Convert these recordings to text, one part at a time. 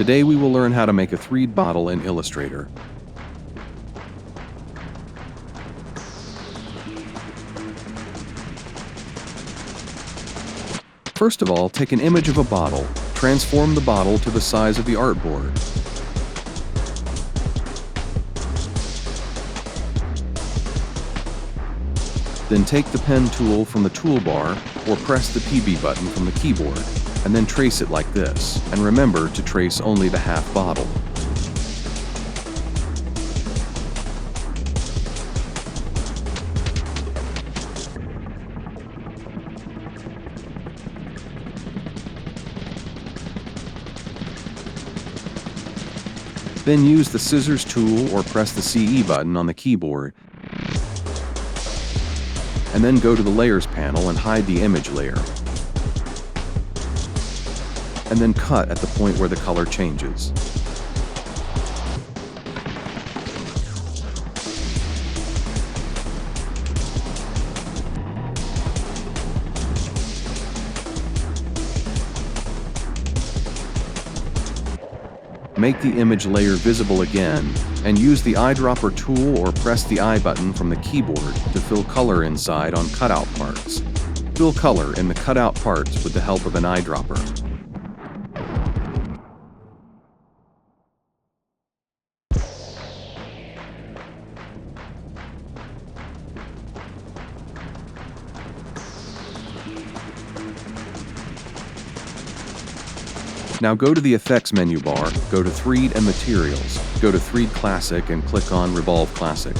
Today we will learn how to make a 3D bottle in Illustrator. First of all, take an image of a bottle, transform the bottle to the size of the artboard. Then take the pen tool from the toolbar or press the PB button from the keyboard, and then trace it like this. And remember to trace only the half bottle. Then use the scissors tool or press the CE button on the keyboard. And then go to the Layers panel and hide the image layer. And then cut at the point where the color changes. Make the image layer visible again, and use the eyedropper tool or press the I button from the keyboard to fill color inside on cutout parts. Fill color in the cutout parts with the help of an eyedropper. Now go to the Effects menu bar, go to 3D and Materials, go to 3D Classic and click on Revolve Classic.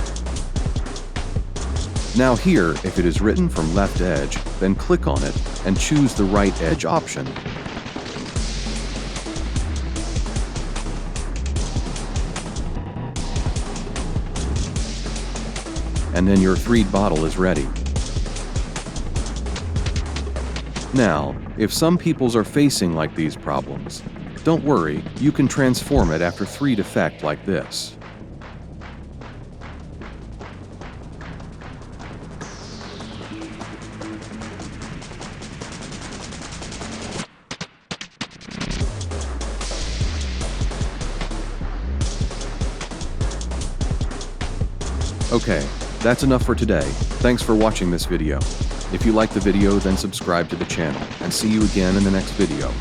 Now here, if it is written from left edge, then click on it and choose the right edge option. And then your 3D bottle is ready. Now, if some peoples are facing like these problems, don't worry, you can transform it after 3D effect like this. Okay, that's enough for today. Thanks for watching this video. If you liked the video, then subscribe to the channel, and see you again in the next video.